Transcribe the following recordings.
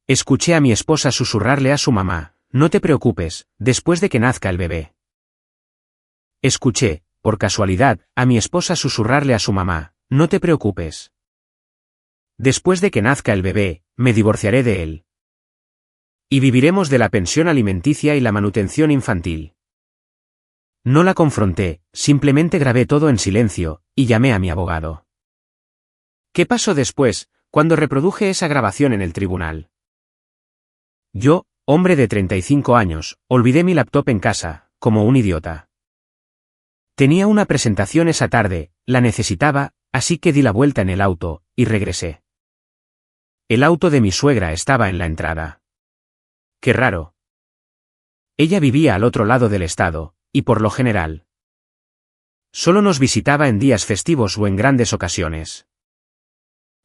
Escuché a mi esposa susurrarle a su mamá, no te preocupes, después de que nazca el bebé. Escuché, por casualidad, a mi esposa susurrarle a su mamá, no te preocupes. Después de que nazca el bebé, me divorciaré de él. Y viviremos de la pensión alimenticia y la manutención infantil. No la confronté, simplemente grabé todo en silencio, y llamé a mi abogado. ¿Qué pasó después, cuando reproduje esa grabación en el tribunal? Yo, hombre de 35 años, olvidé mi laptop en casa, como un idiota. Tenía una presentación esa tarde, la necesitaba, así que di la vuelta en el auto, y regresé. El auto de mi suegra estaba en la entrada. Qué raro. Ella vivía al otro lado del estado, y por lo general, solo nos visitaba en días festivos o en grandes ocasiones.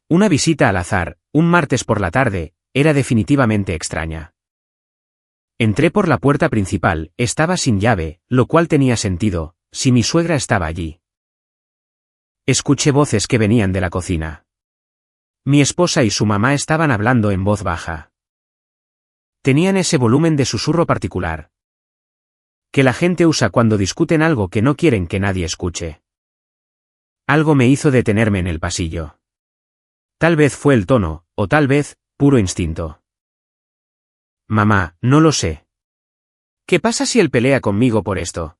Una visita al azar, un martes por la tarde, era definitivamente extraña. Entré por la puerta principal, estaba sin llave, lo cual tenía sentido, si mi suegra estaba allí. Escuché voces que venían de la cocina. Mi esposa y su mamá estaban hablando en voz baja. Tenían ese volumen de susurro particular que la gente usa cuando discuten algo que no quieren que nadie escuche. Algo me hizo detenerme en el pasillo. Tal vez fue el tono, o tal vez, puro instinto. Mamá, no lo sé. ¿Qué pasa si él pelea conmigo por esto?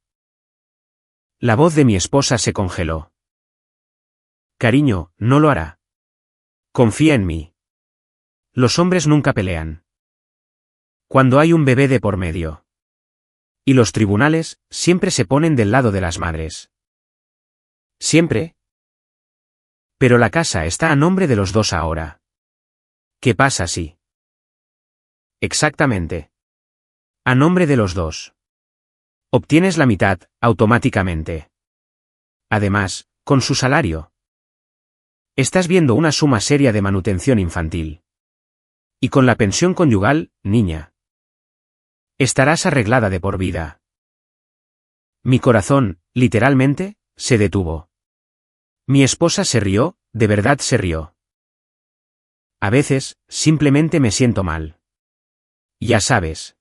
La voz de mi esposa se congeló. Cariño, no lo hará. Confía en mí. Los hombres nunca pelean. Cuando hay un bebé de por medio. Y los tribunales, siempre se ponen del lado de las madres. ¿Siempre? Pero la casa está a nombre de los dos ahora. ¿Qué pasa si? Exactamente. A nombre de los dos. Obtienes la mitad, automáticamente. Además, con su salario. Estás viendo una suma seria de manutención infantil. Y con la pensión conyugal, niña. Estarás arreglada de por vida. Mi corazón, literalmente, se detuvo. Mi esposa se rió, de verdad se rió. A veces, simplemente me siento mal. Ya sabes.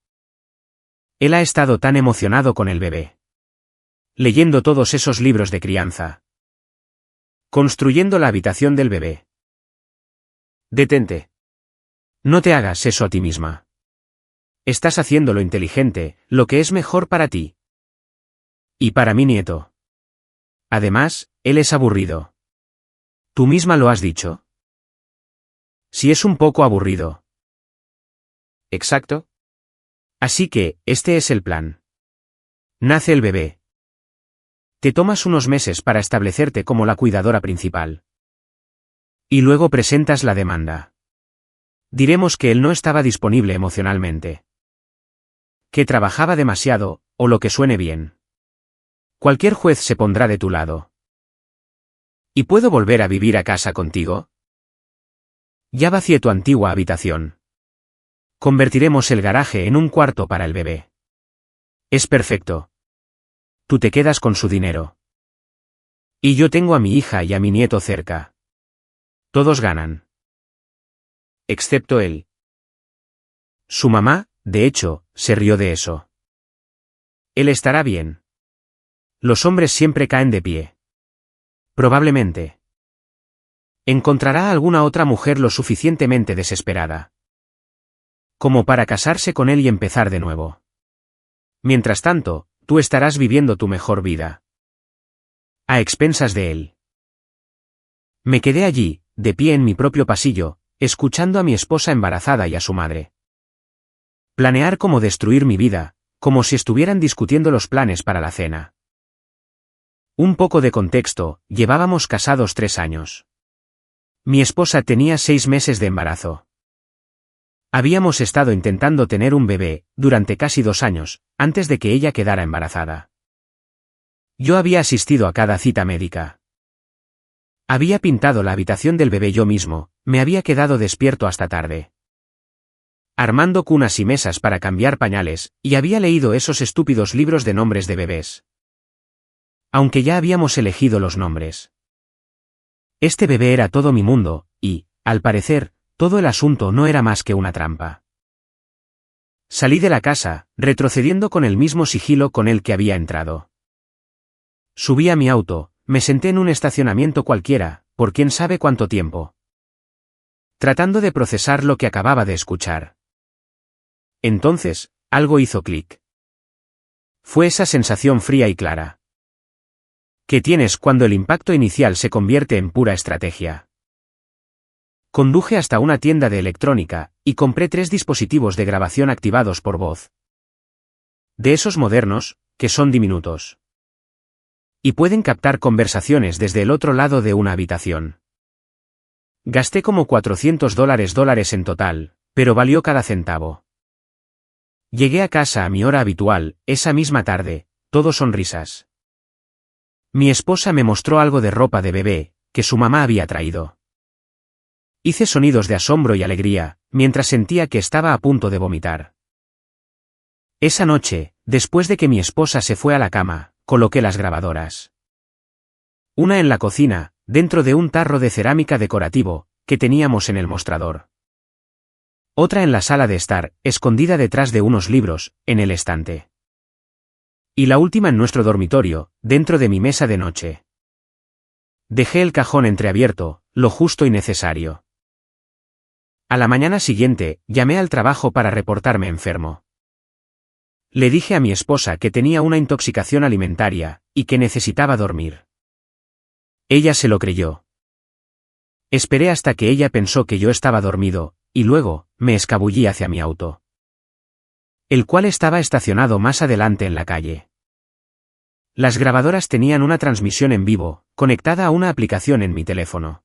Él ha estado tan emocionado con el bebé. Leyendo todos esos libros de crianza. Construyendo la habitación del bebé. Detente. No te hagas eso a ti misma. Estás haciendo lo inteligente, lo que es mejor para ti. Y para mi nieto. Además, él es aburrido. Tú misma lo has dicho. Si es un poco aburrido. Exacto. Así que, este es el plan. Nace el bebé. Te tomas unos meses para establecerte como la cuidadora principal. Y luego presentas la demanda. Diremos que él no estaba disponible emocionalmente. Que trabajaba demasiado, o lo que suene bien. Cualquier juez se pondrá de tu lado. ¿Y puedo volver a vivir a casa contigo? Ya vacié tu antigua habitación. Convertiremos el garaje en un cuarto para el bebé. Es perfecto. Tú te quedas con su dinero. Y yo tengo a mi hija y a mi nieto cerca. Todos ganan. Excepto él. Su mamá, de hecho, se rió de eso. Él estará bien. Los hombres siempre caen de pie. Probablemente. Encontrará a alguna otra mujer lo suficientemente desesperada como para casarse con él y empezar de nuevo. Mientras tanto, tú estarás viviendo tu mejor vida. A expensas de él. Me quedé allí, de pie en mi propio pasillo, escuchando a mi esposa embarazada y a su madre. Planear cómo destruir mi vida, como si estuvieran discutiendo los planes para la cena. Un poco de contexto, llevábamos casados 3 años. Mi esposa tenía 6 meses de embarazo. Habíamos estado intentando tener un bebé, durante casi 2 años, antes de que ella quedara embarazada. Yo había asistido a cada cita médica. Había pintado la habitación del bebé yo mismo, me había quedado despierto hasta tarde. Armando cunas y mesas para cambiar pañales, y había leído esos estúpidos libros de nombres de bebés. Aunque ya habíamos elegido los nombres. Este bebé era todo mi mundo, y, al parecer, todo el asunto no era más que una trampa. Salí de la casa, retrocediendo con el mismo sigilo con el que había entrado. Subí a mi auto, me senté en un estacionamiento cualquiera, por quién sabe cuánto tiempo, tratando de procesar lo que acababa de escuchar. Entonces, algo hizo clic. Fue esa sensación fría y clara que tienes cuando el impacto inicial se convierte en pura estrategia. Conduje hasta una tienda de electrónica, y compré 3 dispositivos de grabación activados por voz. De esos modernos, que son diminutos. Y pueden captar conversaciones desde el otro lado de una habitación. Gasté como $400 en total, pero valió cada centavo. Llegué a casa a mi hora habitual, esa misma tarde, todo sonrisas. Mi esposa me mostró algo de ropa de bebé, que su mamá había traído. Hice sonidos de asombro y alegría, mientras sentía que estaba a punto de vomitar. Esa noche, después de que mi esposa se fue a la cama, coloqué las grabadoras. Una en la cocina, dentro de un tarro de cerámica decorativo, que teníamos en el mostrador. Otra en la sala de estar, escondida detrás de unos libros, en el estante. Y la última en nuestro dormitorio, dentro de mi mesa de noche. Dejé el cajón entreabierto, lo justo y necesario. A la mañana siguiente, llamé al trabajo para reportarme enfermo. Le dije a mi esposa que tenía una intoxicación alimentaria, y que necesitaba dormir. Ella se lo creyó. Esperé hasta que ella pensó que yo estaba dormido, y luego, me escabullí hacia mi auto, el cual estaba estacionado más adelante en la calle. Las grabadoras tenían una transmisión en vivo, conectada a una aplicación en mi teléfono.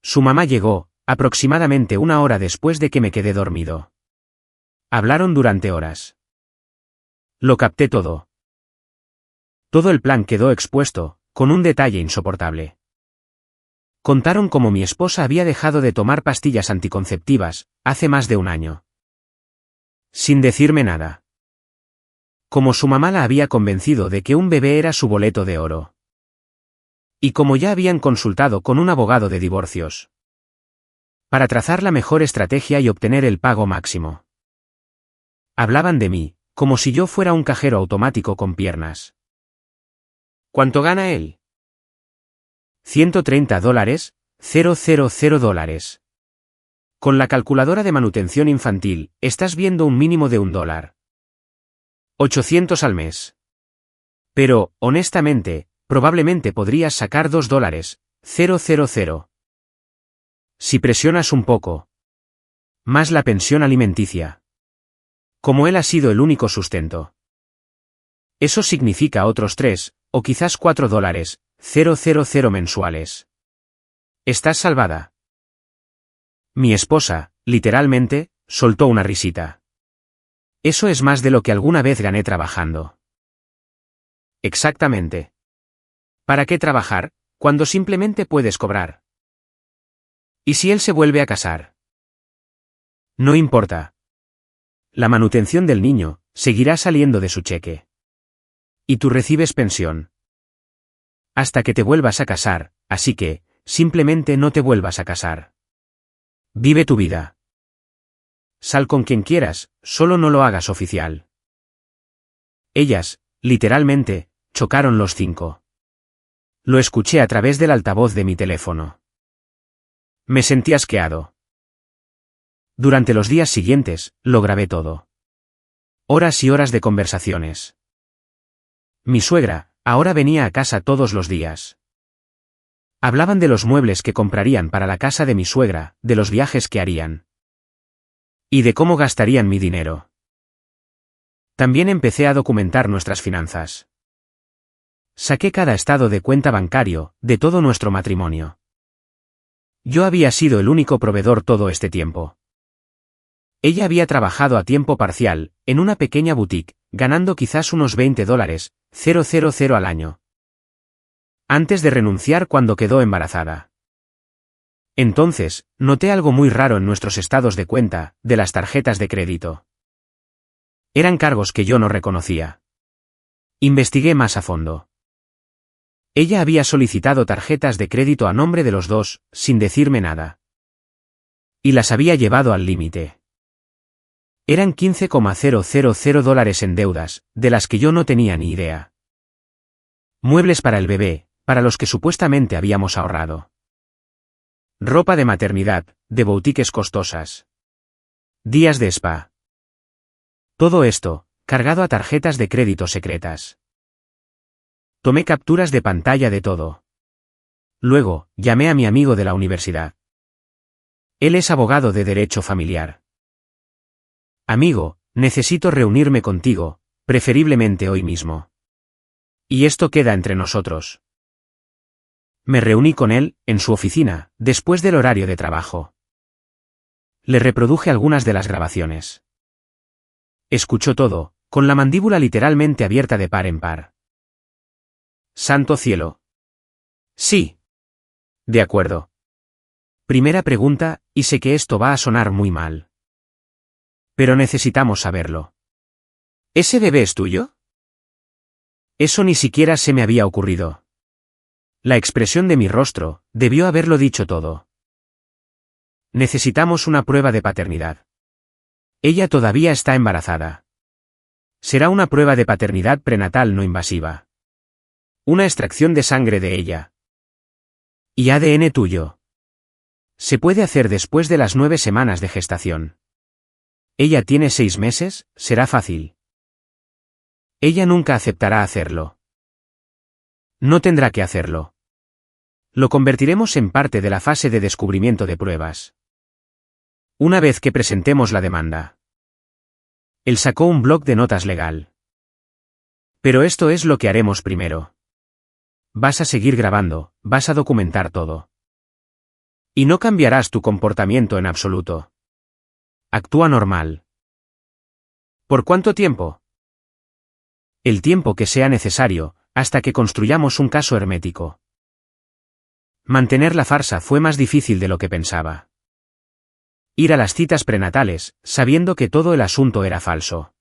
Su mamá llegó, aproximadamente 1 hora después de que me quedé dormido. Hablaron durante horas. Lo capté todo. Todo el plan quedó expuesto, con un detalle insoportable. Contaron cómo mi esposa había dejado de tomar pastillas anticonceptivas, hace más de 1 año. Sin decirme nada. Como su mamá la había convencido de que un bebé era su boleto de oro. Y como ya habían consultado con un abogado de divorcios. Para trazar la mejor estrategia y obtener el pago máximo. Hablaban de mí, como si yo fuera un cajero automático con piernas. ¿Cuánto gana él? $130, $000. Con la calculadora de manutención infantil, estás viendo un mínimo de $1. 800 al mes. Pero, honestamente, probablemente podrías sacar $2, 000. Si presionas un poco. Más la pensión alimenticia. Como él ha sido el único sustento. Eso significa otros 3, o quizás $4, 000 mensuales. Estás salvada. Mi esposa, literalmente, soltó una risita. Eso es más de lo que alguna vez gané trabajando. Exactamente. ¿Para qué trabajar, cuando simplemente puedes cobrar? ¿Y si él se vuelve a casar? No importa. La manutención del niño seguirá saliendo de su cheque. Y tú recibes pensión. Hasta que te vuelvas a casar, así que, simplemente no te vuelvas a casar. Vive tu vida. Sal con quien quieras, solo no lo hagas oficial. Ellas, literalmente, chocaron los 5. Lo escuché a través del altavoz de mi teléfono. Me sentí asqueado. Durante los días siguientes, lo grabé todo. Horas y horas de conversaciones. Mi suegra, ahora venía a casa todos los días. Hablaban de los muebles que comprarían para la casa de mi suegra, de los viajes que harían. Y de cómo gastarían mi dinero. También empecé a documentar nuestras finanzas. Saqué cada estado de cuenta bancario, de todo nuestro matrimonio. Yo había sido el único proveedor todo este tiempo. Ella había trabajado a tiempo parcial, en una pequeña boutique, ganando quizás unos $20, 000 al año. Antes de renunciar cuando quedó embarazada. Entonces, noté algo muy raro en nuestros estados de cuenta, de las tarjetas de crédito. Eran cargos que yo no reconocía. Investigué más a fondo. Ella había solicitado tarjetas de crédito a nombre de los dos, sin decirme nada. Y las había llevado al límite. Eran $15,000 en deudas, de las que yo no tenía ni idea. Muebles para el bebé, para los que supuestamente habíamos ahorrado. Ropa de maternidad, de boutiques costosas. Días de spa. Todo esto, cargado a tarjetas de crédito secretas. Tomé capturas de pantalla de todo. Luego, llamé a mi amigo de la universidad. Él es abogado de derecho familiar. Amigo, necesito reunirme contigo, preferiblemente hoy mismo. Y esto queda entre nosotros. Me reuní con él, en su oficina, después del horario de trabajo. Le reproduje algunas de las grabaciones. Escuchó todo, con la mandíbula literalmente abierta de par en par. Santo cielo. Sí. De acuerdo. Primera pregunta, y sé que esto va a sonar muy mal. Pero necesitamos saberlo. ¿Ese bebé es tuyo? Eso ni siquiera se me había ocurrido. La expresión de mi rostro debió haberlo dicho todo. Necesitamos una prueba de paternidad. Ella todavía está embarazada. Será una prueba de paternidad prenatal no invasiva. Una extracción de sangre de ella. Y ADN tuyo. Se puede hacer después de las 9 semanas de gestación. Ella tiene 6 meses, será fácil. Ella nunca aceptará hacerlo. No tendrá que hacerlo. Lo convertiremos en parte de la fase de descubrimiento de pruebas. Una vez que presentemos la demanda. Él sacó un bloc de notas legal. Pero esto es lo que haremos primero. Vas a seguir grabando, vas a documentar todo. Y no cambiarás tu comportamiento en absoluto. Actúa normal. ¿Por cuánto tiempo? El tiempo que sea necesario, hasta que construyamos un caso hermético. Mantener la farsa fue más difícil de lo que pensaba. Ir a las citas prenatales, sabiendo que todo el asunto era falso.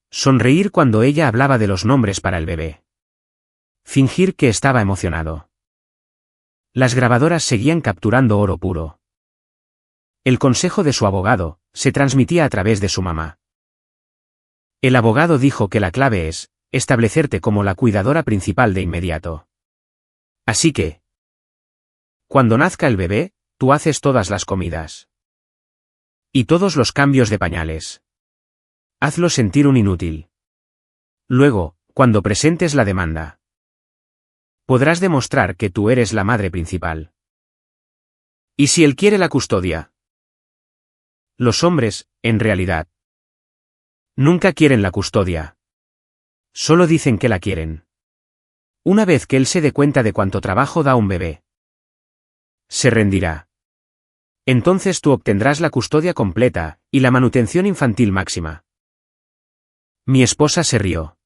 Sonreír cuando ella hablaba de los nombres para el bebé. Fingir que estaba emocionado. Las grabadoras seguían capturando oro puro. El consejo de su abogado se transmitía a través de su mamá. El abogado dijo que la clave es establecerte como la cuidadora principal de inmediato. Así que, cuando nazca el bebé, tú haces todas las comidas. Y todos los cambios de pañales. Hazlo sentir un inútil. Luego, cuando presentes la demanda, podrás demostrar que tú eres la madre principal. ¿Y si él quiere la custodia? Los hombres, en realidad, nunca quieren la custodia. Solo dicen que la quieren. Una vez que él se dé cuenta de cuánto trabajo da un bebé, se rendirá. Entonces tú obtendrás la custodia completa y la manutención infantil máxima. Mi esposa se rió.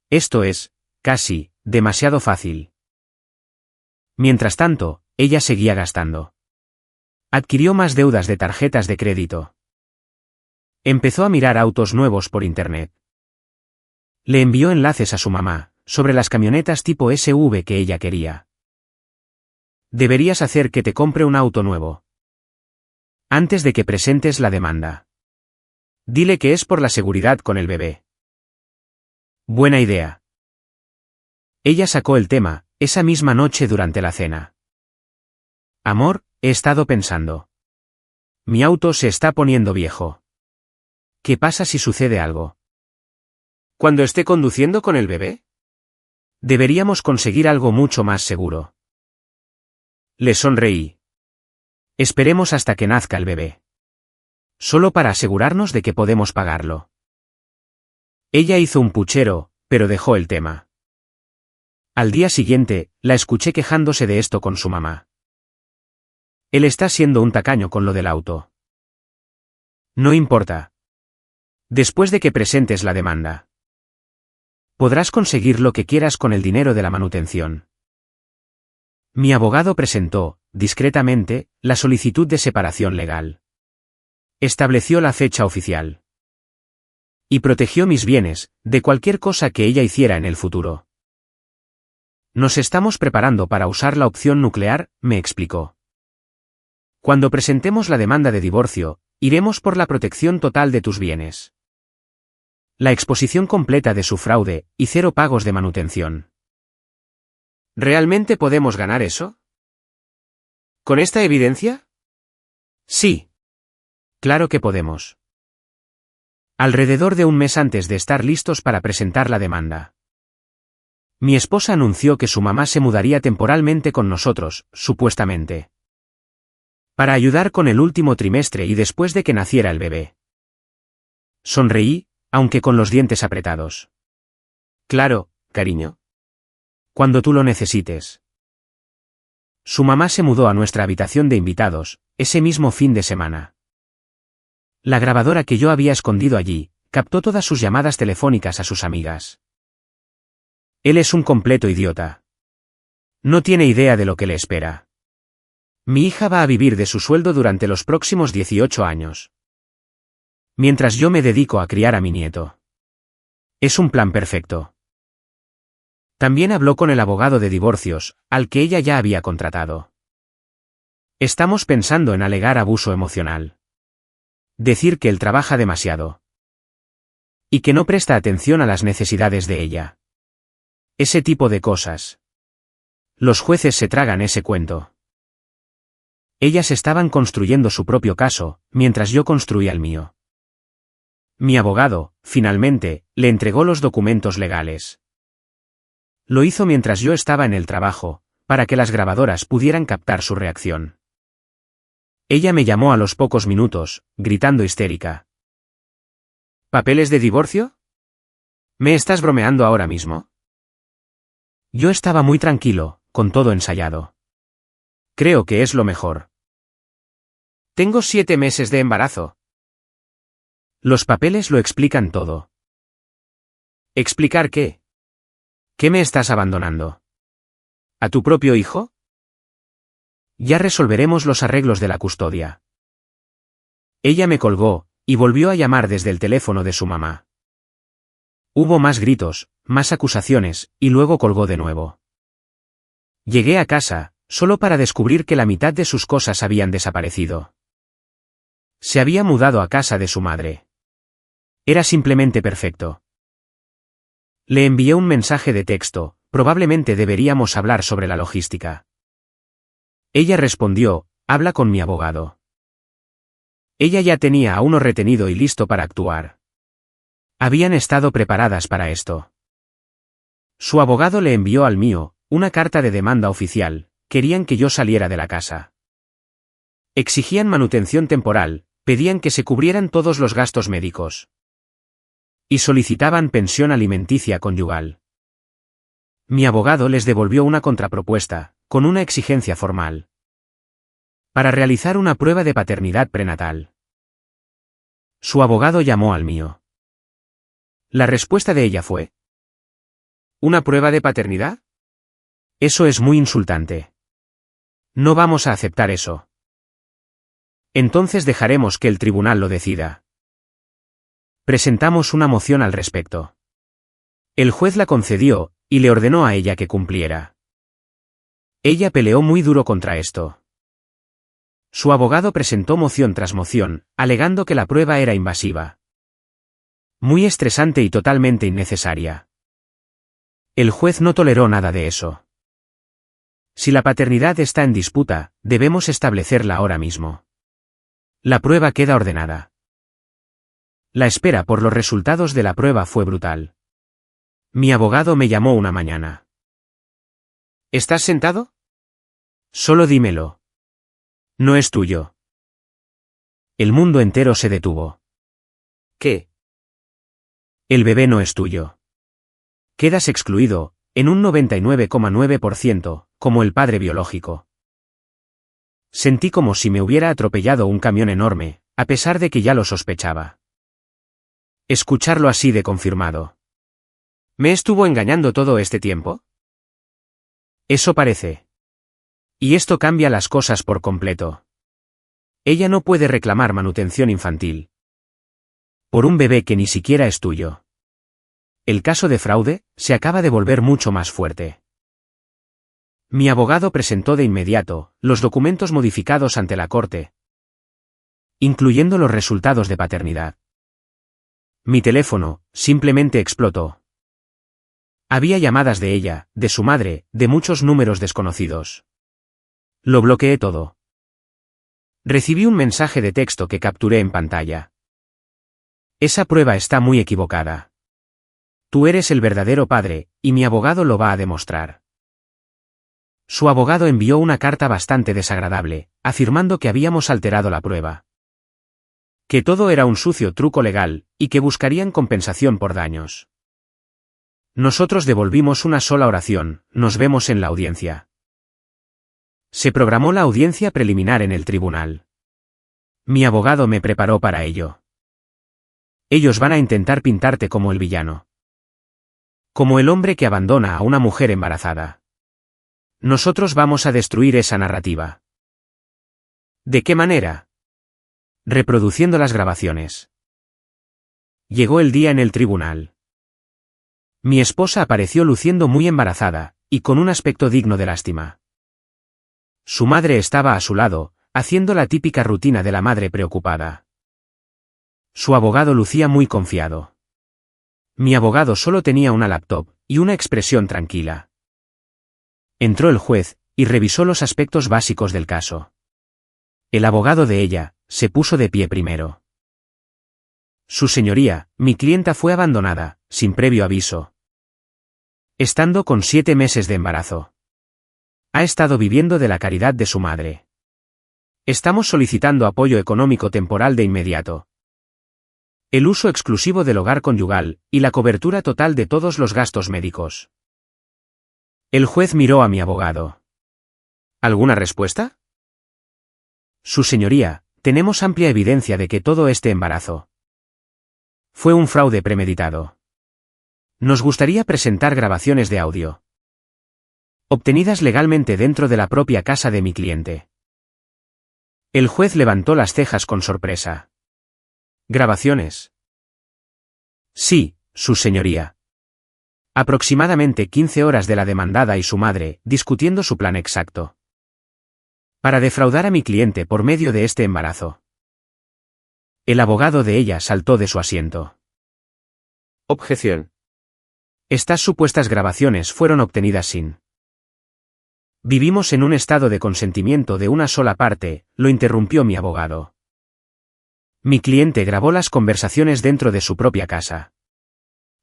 Esto es, casi, demasiado fácil. Mientras tanto, ella seguía gastando. Adquirió más deudas de tarjetas de crédito. Empezó a mirar autos nuevos por internet. Le envió enlaces a su mamá, sobre las camionetas tipo SUV que ella quería. Deberías hacer que te compre un auto nuevo. Antes de que presentes la demanda. Dile que es por la seguridad con el bebé. Buena idea. Ella sacó el tema, esa misma noche durante la cena. Amor, he estado pensando. Mi auto se está poniendo viejo. ¿Qué pasa si sucede algo? ¿Cuando esté conduciendo con el bebé? Deberíamos conseguir algo mucho más seguro. Le sonreí. Esperemos hasta que nazca el bebé. Solo para asegurarnos de que podemos pagarlo. Ella hizo un puchero, pero dejó el tema. Al día siguiente, la escuché quejándose de esto con su mamá. Él está siendo un tacaño con lo del auto. No importa. Después de que presentes la demanda, podrás conseguir lo que quieras con el dinero de la manutención. Mi abogado presentó, discretamente, la solicitud de separación legal. Estableció la fecha oficial. Y protegió mis bienes, de cualquier cosa que ella hiciera en el futuro. Nos estamos preparando para usar la opción nuclear, me explicó. Cuando presentemos la demanda de divorcio, iremos por la protección total de tus bienes. La exposición completa de su fraude y 0 pagos de manutención. ¿Realmente podemos ganar eso? ¿Con esta evidencia? Sí. Claro que podemos. Alrededor de un mes antes de estar listos para presentar la demanda, mi esposa anunció que su mamá se mudaría temporalmente con nosotros, supuestamente, para ayudar con el último trimestre y después de que naciera el bebé. Sonreí, aunque con los dientes apretados. Claro, cariño. Cuando tú lo necesites. Su mamá se mudó a nuestra habitación de invitados, ese mismo fin de semana. La grabadora que yo había escondido allí, captó todas sus llamadas telefónicas a sus amigas. Él es un completo idiota. No tiene idea de lo que le espera. Mi hija va a vivir de su sueldo durante los próximos 18 años. Mientras yo me dedico a criar a mi nieto. Es un plan perfecto. También habló con el abogado de divorcios, al que ella ya había contratado. Estamos pensando en alegar abuso emocional. Decir que él trabaja demasiado. Y que no presta atención a las necesidades de ella. Ese tipo de cosas. Los jueces se tragan ese cuento. Ellas estaban construyendo su propio caso, mientras yo construía el mío. Mi abogado, finalmente, le entregó los documentos legales. Lo hizo mientras yo estaba en el trabajo, para que las grabadoras pudieran captar su reacción. Ella me llamó a los pocos minutos, gritando histérica. ¿Papeles de divorcio? ¿Me estás bromeando ahora mismo? Yo estaba muy tranquilo, con todo ensayado. Creo que es lo mejor. Tengo 7 meses de embarazo. Los papeles lo explican todo. ¿Explicar qué? ¿Qué me estás abandonando? ¿A tu propio hijo? Ya resolveremos los arreglos de la custodia. Ella me colgó, y volvió a llamar desde el teléfono de su mamá. Hubo más gritos, más acusaciones, y luego colgó de nuevo. Llegué a casa, solo para descubrir que la mitad de sus cosas habían desaparecido. Se había mudado a casa de su madre. Era simplemente perfecto. Le envié un mensaje de texto, probablemente deberíamos hablar sobre la logística. Ella respondió, habla con mi abogado. Ella ya tenía a uno retenido y listo para actuar. Habían estado preparadas para esto. Su abogado le envió al mío una carta de demanda oficial, querían que yo saliera de la casa. Exigían manutención temporal, pedían que se cubrieran todos los gastos médicos. Y solicitaban pensión alimenticia conyugal. Mi abogado les devolvió una contrapropuesta, con una exigencia formal. Para realizar una prueba de paternidad prenatal. Su abogado llamó al mío. La respuesta de ella fue: ¿una prueba de paternidad? Eso es muy insultante. No vamos a aceptar eso. Entonces dejaremos que el tribunal lo decida. Presentamos una moción al respecto. El juez la concedió, y le ordenó a ella que cumpliera. Ella peleó muy duro contra esto. Su abogado presentó moción tras moción, alegando que la prueba era invasiva. Muy estresante y totalmente innecesaria. El juez no toleró nada de eso. Si la paternidad está en disputa, debemos establecerla ahora mismo. La prueba queda ordenada. La espera por los resultados de la prueba fue brutal. Mi abogado me llamó una mañana. ¿Estás sentado? Solo dímelo. No es tuyo. El mundo entero se detuvo. ¿Qué? El bebé no es tuyo. Quedas excluido, en un 99,9%, como el padre biológico. Sentí como si me hubiera atropellado un camión enorme, a pesar de que ya lo sospechaba. Escucharlo así de confirmado. ¿Me estuvo engañando todo este tiempo? Eso parece. Y esto cambia las cosas por completo. Ella no puede reclamar manutención infantil. Por un bebé que ni siquiera es tuyo. El caso de fraude se acaba de volver mucho más fuerte. Mi abogado presentó de inmediato los documentos modificados ante la corte, incluyendo los resultados de paternidad. Mi teléfono simplemente explotó. Había llamadas de ella, de su madre, de muchos números desconocidos. Lo bloqueé todo. Recibí un mensaje de texto que capturé en pantalla. Esa prueba está muy equivocada. Tú eres el verdadero padre, y mi abogado lo va a demostrar. Su abogado envió una carta bastante desagradable, afirmando que habíamos alterado la prueba. Que todo era un sucio truco legal, y que buscarían compensación por daños. Nosotros devolvimos una sola oración: nos vemos en la audiencia. Se programó la audiencia preliminar en el tribunal. Mi abogado me preparó para ello. Ellos van a intentar pintarte como el villano. Como el hombre que abandona a una mujer embarazada. Nosotros vamos a destruir esa narrativa. ¿De qué manera? Reproduciendo las grabaciones. Llegó el día en el tribunal. Mi esposa apareció luciendo muy embarazada, y con un aspecto digno de lástima. Su madre estaba a su lado, haciendo la típica rutina de la madre preocupada. Su abogado lucía muy confiado. Mi abogado solo tenía una laptop, y una expresión tranquila. Entró el juez, y revisó los aspectos básicos del caso. El abogado de ella se puso de pie primero. Su señoría, mi clienta fue abandonada, sin previo aviso. Estando con 7 meses de embarazo. Ha estado viviendo de la caridad de su madre. Estamos solicitando apoyo económico temporal de inmediato. El uso exclusivo del hogar conyugal, y la cobertura total de todos los gastos médicos. El juez miró a mi abogado. ¿Alguna respuesta? Su señoría, tenemos amplia evidencia de que todo este embarazo fue un fraude premeditado. Nos gustaría presentar grabaciones de audio obtenidas legalmente dentro de la propia casa de mi cliente. El juez levantó las cejas con sorpresa. ¿Grabaciones? Sí, su señoría. Aproximadamente 15 horas de la demandada y su madre, discutiendo su plan exacto para defraudar a mi cliente por medio de este embarazo. El abogado de ella saltó de su asiento. Objeción. Estas supuestas grabaciones fueron obtenidas sin. Vivimos en un estado de consentimiento de una sola parte, lo interrumpió mi abogado. Mi cliente grabó las conversaciones dentro de su propia casa.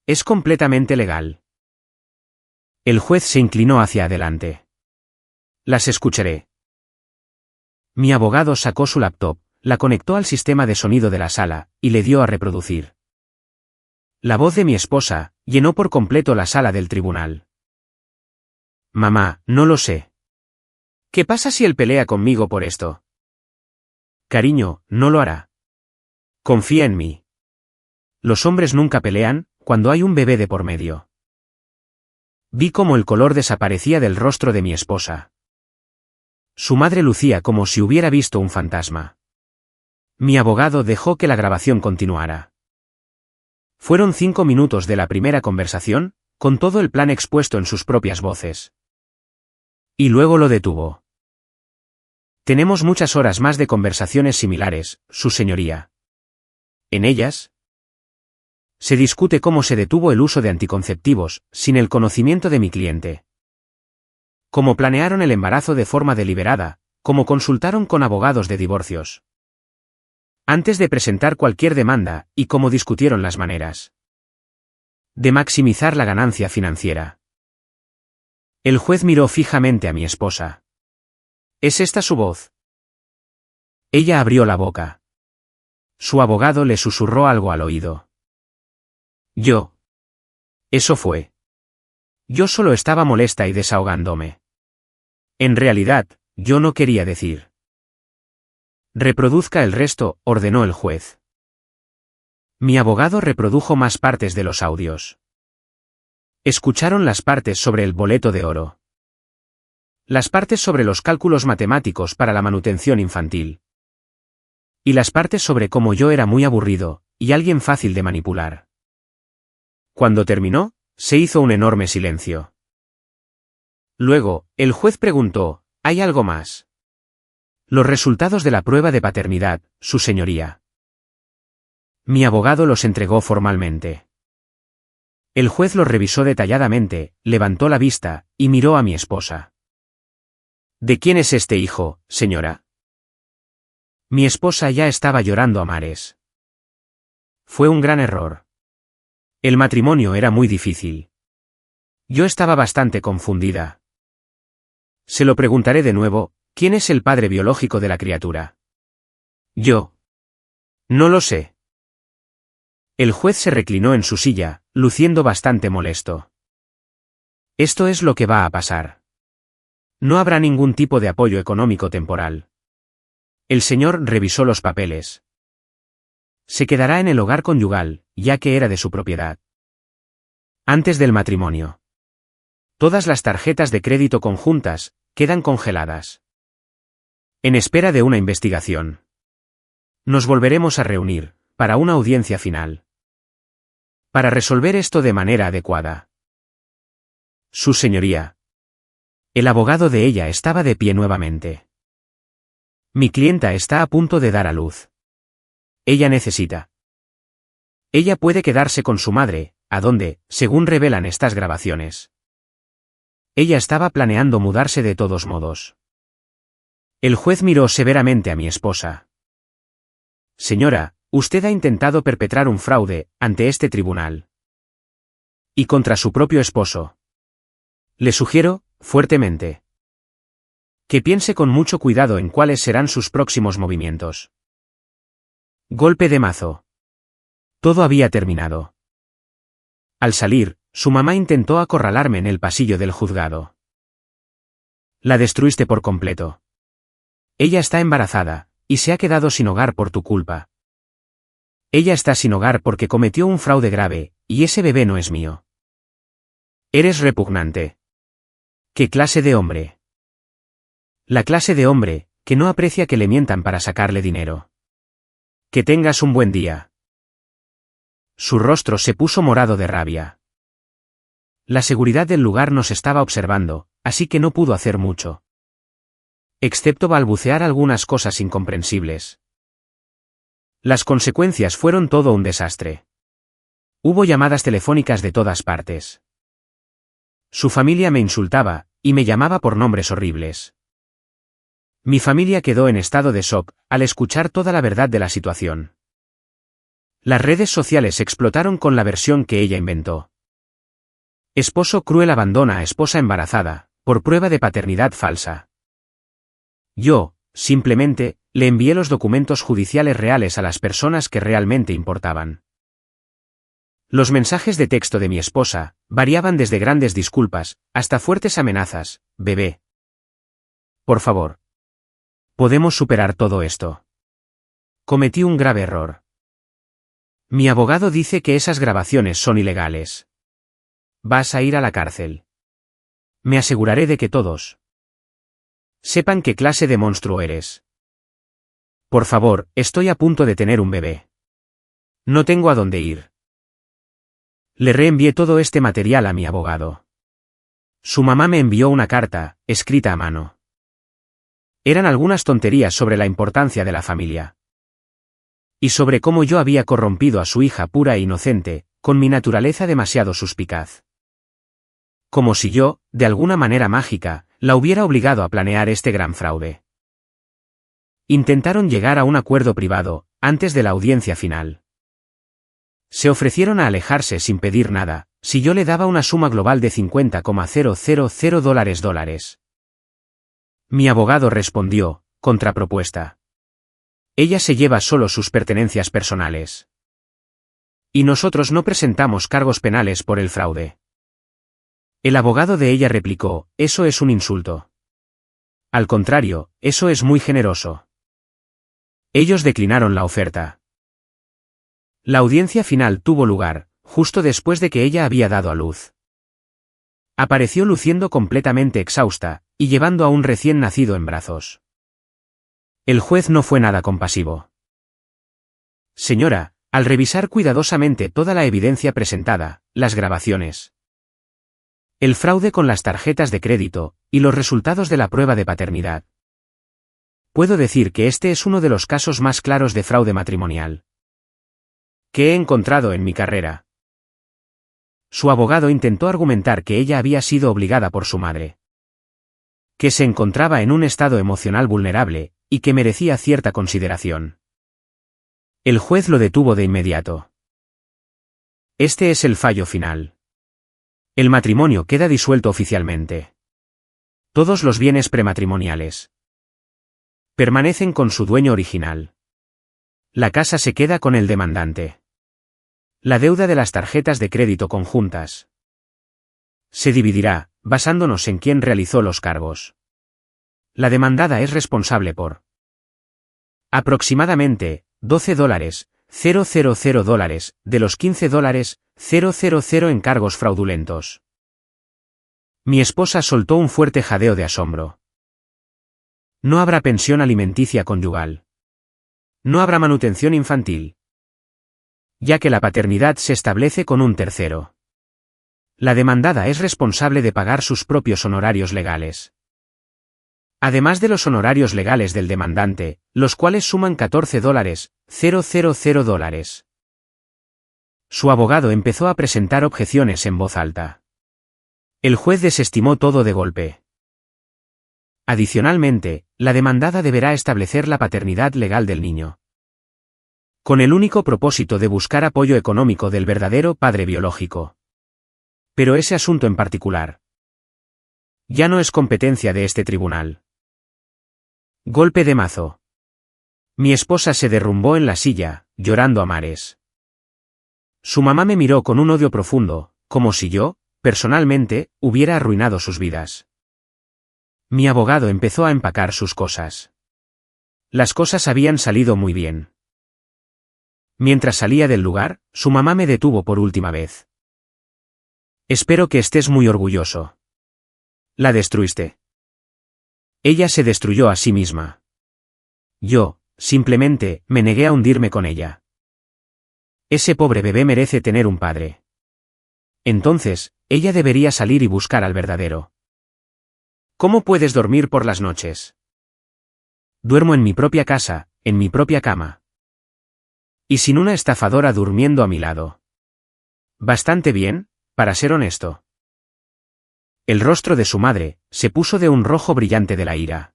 Es completamente legal. El juez se inclinó hacia adelante. Las escucharé. Mi abogado sacó su laptop, la conectó al sistema de sonido de la sala, y le dio a reproducir. La voz de mi esposa llenó por completo la sala del tribunal. Mamá, no lo sé. ¿Qué pasa si él pelea conmigo por esto? Cariño, no lo hará. Confía en mí. Los hombres nunca pelean cuando hay un bebé de por medio. Vi cómo el color desaparecía del rostro de mi esposa. Su madre lucía como si hubiera visto un fantasma. Mi abogado dejó que la grabación continuara. Fueron 5 minutos de la primera conversación, con todo el plan expuesto en sus propias voces. Y luego lo detuvo. Tenemos muchas horas más de conversaciones similares, su señoría. En ellas, se discute cómo se detuvo el uso de anticonceptivos, sin el conocimiento de mi cliente. Cómo planearon el embarazo de forma deliberada, cómo consultaron con abogados de divorcios antes de presentar cualquier demanda, y cómo discutieron las maneras de maximizar la ganancia financiera. El juez miró fijamente a mi esposa. ¿Es esta su voz? Ella abrió la boca. Su abogado le susurró algo al oído. Eso fue. Yo solo estaba molesta y desahogándome. En realidad, yo no quería decir. Reproduzca el resto, ordenó el juez. Mi abogado reprodujo más partes de los audios. Escucharon las partes sobre el boleto de oro. Las partes sobre los cálculos matemáticos para la manutención infantil. Y las partes sobre cómo yo era muy aburrido, y alguien fácil de manipular. Cuando terminó, se hizo un enorme silencio. Luego, el juez preguntó, ¿hay algo más? Los resultados de la prueba de paternidad, su señoría. Mi abogado los entregó formalmente. El juez los revisó detalladamente, levantó la vista, y miró a mi esposa. ¿De quién es este hijo, señora? Mi esposa ya estaba llorando a mares. Fue un gran error. El matrimonio era muy difícil. Yo estaba bastante confundida. Se lo preguntaré de nuevo, ¿quién es el padre biológico de la criatura? Yo. No lo sé. El juez se reclinó en su silla, luciendo bastante molesto. Esto es lo que va a pasar. No habrá ningún tipo de apoyo económico temporal. El señor revisó los papeles. Se quedará en el hogar conyugal, ya que era de su propiedad. Antes del matrimonio. Todas las tarjetas de crédito conjuntas quedan congeladas. En espera de una investigación. Nos volveremos a reunir, para una audiencia final. Para resolver esto de manera adecuada. Su señoría. El abogado de ella estaba de pie nuevamente. Mi clienta está a punto de dar a luz. Ella necesita. Ella puede quedarse con su madre, a donde, según revelan estas grabaciones. Ella estaba planeando mudarse de todos modos. El juez miró severamente a mi esposa. Señora, usted ha intentado perpetrar un fraude ante este tribunal. Y contra su propio esposo. Le sugiero, fuertemente, que piense con mucho cuidado en cuáles serán sus próximos movimientos. Golpe de mazo. Todo había terminado. Al salir, su mamá intentó acorralarme en el pasillo del juzgado. La destruiste por completo. Ella está embarazada, y se ha quedado sin hogar por tu culpa. Ella está sin hogar porque cometió un fraude grave, y ese bebé no es mío. Eres repugnante. ¿Qué clase de hombre? La clase de hombre, que no aprecia que le mientan para sacarle dinero. Que tengas un buen día. Su rostro se puso morado de rabia. La seguridad del lugar nos estaba observando, así que no pudo hacer mucho. Excepto balbucear algunas cosas incomprensibles. Las consecuencias fueron todo un desastre. Hubo llamadas telefónicas de todas partes. Su familia me insultaba, y me llamaba por nombres horribles. Mi familia quedó en estado de shock al escuchar toda la verdad de la situación. Las redes sociales explotaron con la versión que ella inventó. Esposo cruel abandona a esposa embarazada, por prueba de paternidad falsa. Yo, simplemente, le envié los documentos judiciales reales a las personas que realmente importaban. Los mensajes de texto de mi esposa variaban desde grandes disculpas hasta fuertes amenazas, bebé. Por favor. Podemos superar todo esto. Cometí un grave error. Mi abogado dice que esas grabaciones son ilegales. Vas a ir a la cárcel. Me aseguraré de que todos sepan qué clase de monstruo eres. Por favor, estoy a punto de tener un bebé. No tengo a dónde ir. Le reenvié todo este material a mi abogado. Su mamá me envió una carta, escrita a mano. Eran algunas tonterías sobre la importancia de la familia. Y sobre cómo yo había corrompido a su hija pura e inocente, con mi naturaleza demasiado suspicaz. Como si yo, de alguna manera mágica, la hubiera obligado a planear este gran fraude. Intentaron llegar a un acuerdo privado, antes de la audiencia final. Se ofrecieron a alejarse sin pedir nada, si yo le daba una suma global de $50,000 Mi abogado respondió, contrapropuesta. Ella se lleva solo sus pertenencias personales. Y nosotros no presentamos cargos penales por el fraude. El abogado de ella replicó, eso es un insulto. Al contrario, eso es muy generoso. Ellos declinaron la oferta. La audiencia final tuvo lugar, justo después de que ella había dado a luz. Apareció luciendo completamente exhausta, y llevando a un recién nacido en brazos. El juez no fue nada compasivo. Señora, al revisar cuidadosamente toda la evidencia presentada, las grabaciones El fraude con las tarjetas de crédito, y los resultados de la prueba de paternidad. Puedo decir que este es uno de los casos más claros de fraude matrimonial que he encontrado en mi carrera. Su abogado intentó argumentar que ella había sido obligada por su madre, que se encontraba en un estado emocional vulnerable, y que merecía cierta consideración. El juez lo detuvo de inmediato. Este es el fallo final. El matrimonio queda disuelto oficialmente. Todos los bienes prematrimoniales permanecen con su dueño original. La casa se queda con el demandante. La deuda de las tarjetas de crédito conjuntas se dividirá, basándonos en quién realizó los cargos. La demandada es responsable por aproximadamente $12,000 de los $15,000 en cargos fraudulentos. Mi esposa soltó un fuerte jadeo de asombro. No habrá pensión alimenticia conyugal. No habrá manutención infantil, ya que la paternidad se establece con un tercero. La demandada es responsable de pagar sus propios honorarios legales, además de los honorarios legales del demandante, los cuales suman $14,000. Su abogado empezó a presentar objeciones en voz alta. El juez desestimó todo de golpe. Adicionalmente, la demandada deberá establecer la paternidad legal del niño, con el único propósito de buscar apoyo económico del verdadero padre biológico. Pero ese asunto en particular ya no es competencia de este tribunal. Golpe de mazo. Mi esposa se derrumbó en la silla, llorando a mares. Su mamá me miró con un odio profundo, como si yo, personalmente, hubiera arruinado sus vidas. Mi abogado empezó a empacar sus cosas. Las cosas habían salido muy bien. Mientras salía del lugar, su mamá me detuvo por última vez. Espero que estés muy orgulloso. La destruiste. Ella se destruyó a sí misma. Yo, simplemente, me negué a hundirme con ella. Ese pobre bebé merece tener un padre. Entonces, ella debería salir y buscar al verdadero. ¿Cómo puedes dormir por las noches? Duermo en mi propia casa, en mi propia cama. Y sin una estafadora durmiendo a mi lado. Bastante bien, para ser honesto. El rostro de su madre se puso de un rojo brillante de la ira.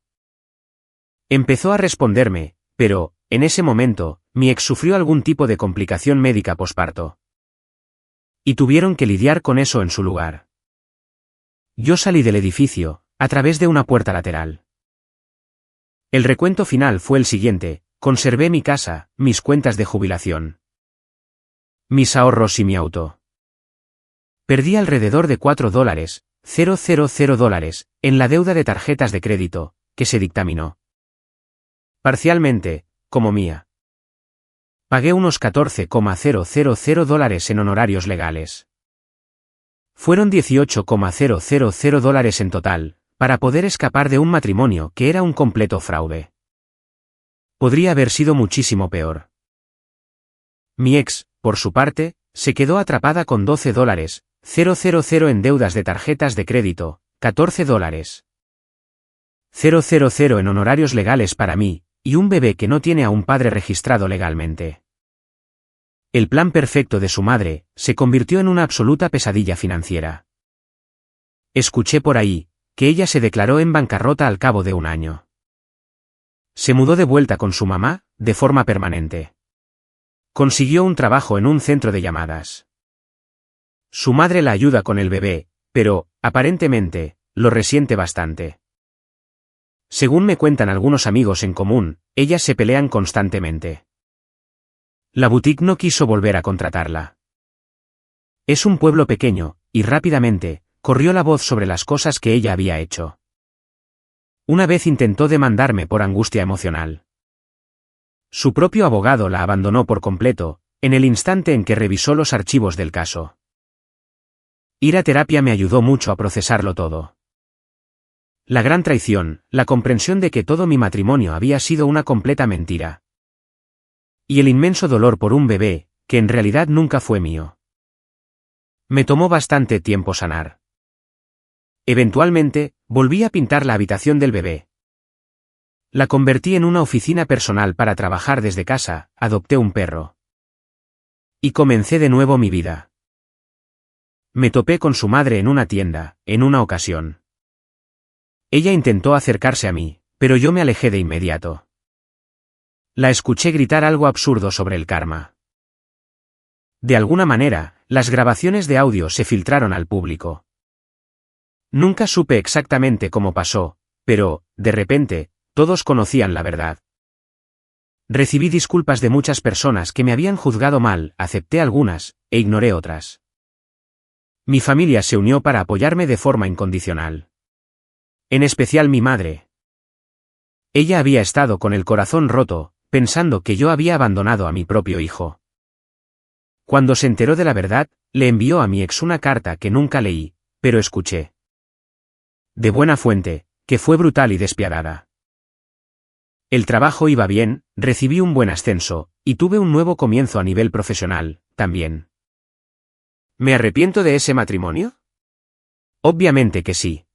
Empezó a responderme, pero, en ese momento, mi ex sufrió algún tipo de complicación médica posparto. Y tuvieron que lidiar con eso en su lugar. Yo salí del edificio, a través de una puerta lateral. El recuento final fue el siguiente: conservé mi casa, mis cuentas de jubilación, mis ahorros y mi auto. Perdí alrededor de $4,000 en la deuda de tarjetas de crédito, que se dictaminó parcialmente como mía. Pagué unos $14,000 en honorarios legales. Fueron $18,000 en total, para poder escapar de un matrimonio que era un completo fraude. Podría haber sido muchísimo peor. Mi ex, por su parte, se quedó atrapada con $12,000 en deudas de tarjetas de crédito, $14,000 en honorarios legales para mí, y un bebé que no tiene a un padre registrado legalmente. El plan perfecto de su madre se convirtió en una absoluta pesadilla financiera. Escuché por ahí que ella se declaró en bancarrota al cabo de un año. Se mudó de vuelta con su mamá, de forma permanente. Consiguió un trabajo en un centro de llamadas. Su madre la ayuda con el bebé, pero, aparentemente, lo resiente bastante. Según me cuentan algunos amigos en común, ellas se pelean constantemente. La boutique no quiso volver a contratarla. Es un pueblo pequeño, y rápidamente, corrió la voz sobre las cosas que ella había hecho. Una vez intentó demandarme por angustia emocional. Su propio abogado la abandonó por completo, en el instante en que revisó los archivos del caso. Ir a terapia me ayudó mucho a procesarlo todo. La gran traición, la comprensión de que todo mi matrimonio había sido una completa mentira. Y el inmenso dolor por un bebé, que en realidad nunca fue mío. Me tomó bastante tiempo sanar. Eventualmente, volví a pintar la habitación del bebé. La convertí en una oficina personal para trabajar desde casa, adopté un perro. Y comencé de nuevo mi vida. Me topé con su madre en una tienda, en una ocasión. Ella intentó acercarse a mí, pero yo me alejé de inmediato. La escuché gritar algo absurdo sobre el karma. De alguna manera, las grabaciones de audio se filtraron al público. Nunca supe exactamente cómo pasó, pero, de repente, todos conocían la verdad. Recibí disculpas de muchas personas que me habían juzgado mal, acepté algunas, e ignoré otras. Mi familia se unió para apoyarme de forma incondicional. En especial mi madre. Ella había estado con el corazón roto, pensando que yo había abandonado a mi propio hijo. Cuando se enteró de la verdad, le envió a mi ex una carta que nunca leí, pero escuché. De buena fuente, que fue brutal y despiadada. El trabajo iba bien, recibí un buen ascenso, y tuve un nuevo comienzo a nivel profesional, también. ¿Me arrepiento de ese matrimonio? Obviamente que sí.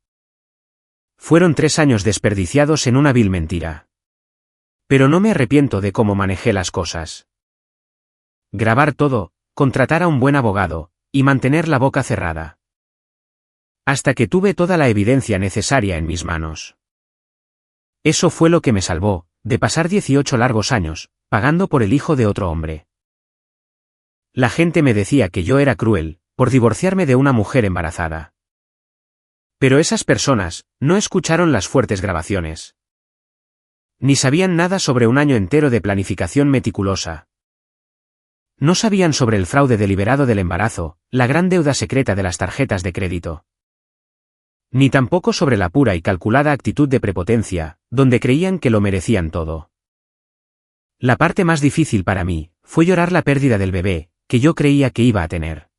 Fueron 3 años desperdiciados en una vil mentira. Pero no me arrepiento de cómo manejé las cosas. Grabar todo, contratar a un buen abogado, y mantener la boca cerrada. Hasta que tuve toda la evidencia necesaria en mis manos. Eso fue lo que me salvó, de pasar 18 largos años, pagando por el hijo de otro hombre. La gente me decía que yo era cruel, por divorciarme de una mujer embarazada. Pero esas personas, no escucharon las fuertes grabaciones. Ni sabían nada sobre un año entero de planificación meticulosa. No sabían sobre el fraude deliberado del embarazo, la gran deuda secreta de las tarjetas de crédito. Ni tampoco sobre la pura y calculada actitud de prepotencia, donde creían que lo merecían todo. La parte más difícil para mí, fue llorar la pérdida del bebé, que yo creía que iba a tener.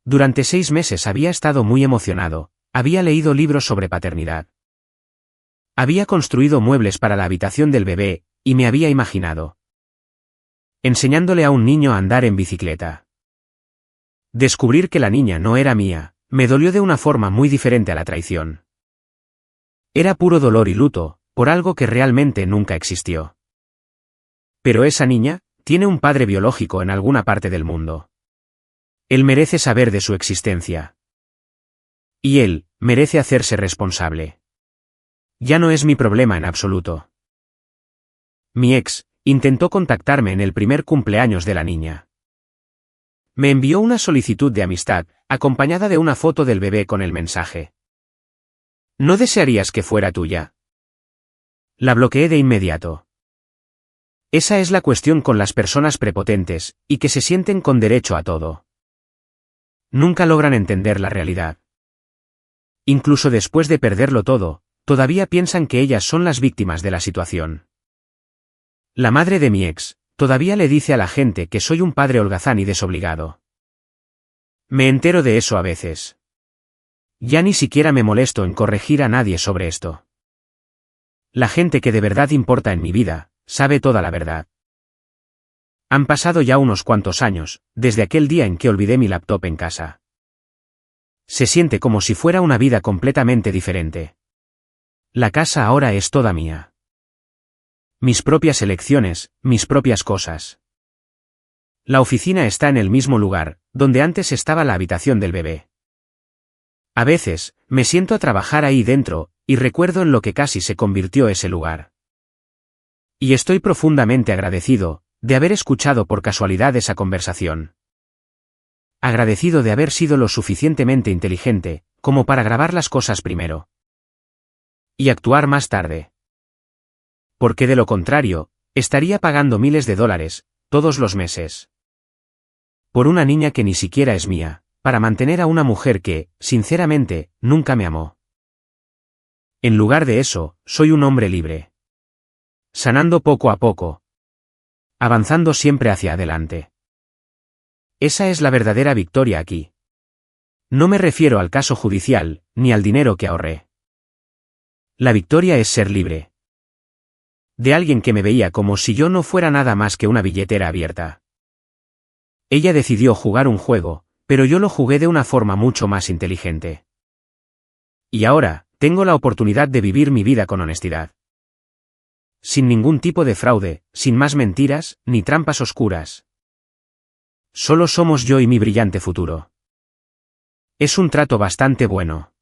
Durante 6 meses había estado muy emocionado, había leído libros sobre paternidad. Había construido muebles para la habitación del bebé, y me había imaginado enseñándole a un niño a andar en bicicleta. Descubrir que la niña no era mía, me dolió de una forma muy diferente a la traición. Era puro dolor y luto, por algo que realmente nunca existió. Pero esa niña, tiene un padre biológico en alguna parte del mundo. Él merece saber de su existencia. Y él, merece hacerse responsable. Ya no es mi problema en absoluto. Mi ex, intentó contactarme en el primer cumpleaños de la niña. Me envió una solicitud de amistad, acompañada de una foto del bebé con el mensaje: ¿no desearías que fuera tuya? La bloqueé de inmediato. Esa es la cuestión con las personas prepotentes, y que se sienten con derecho a todo. Nunca logran entender la realidad. Incluso después de perderlo todo, todavía piensan que ellas son las víctimas de la situación. La madre de mi ex, todavía le dice a la gente que soy un padre holgazán y desobligado. Me entero de eso a veces. Ya ni siquiera me molesto en corregir a nadie sobre esto. La gente que de verdad importa en mi vida, sabe toda la verdad. Han pasado ya unos cuantos años, desde aquel día en que olvidé mi laptop en casa. Se siente como si fuera una vida completamente diferente. La casa ahora es toda mía. Mis propias elecciones, mis propias cosas. La oficina está en el mismo lugar, donde antes estaba la habitación del bebé. A veces, me siento a trabajar ahí dentro, y recuerdo en lo que casi se convirtió ese lugar. Y estoy profundamente agradecido, de haber escuchado por casualidad esa conversación. Agradecido de haber sido lo suficientemente inteligente, como para grabar las cosas primero. Y actuar más tarde. Porque de lo contrario, estaría pagando miles de dólares, todos los meses. Por una niña que ni siquiera es mía, para mantener a una mujer que, sinceramente, nunca me amó. En lugar de eso, soy un hombre libre. Sanando poco a poco. Avanzando siempre hacia adelante. Esa es la verdadera victoria aquí. No me refiero al caso judicial, ni al dinero que ahorré. La victoria es ser libre. De alguien que me veía como si yo no fuera nada más que una billetera abierta. Ella decidió jugar un juego, pero yo lo jugué de una forma mucho más inteligente. Y ahora, tengo la oportunidad de vivir mi vida con honestidad. Sin ningún tipo de fraude, sin más mentiras, ni trampas oscuras. Solo somos yo y mi brillante futuro. Es un trato bastante bueno.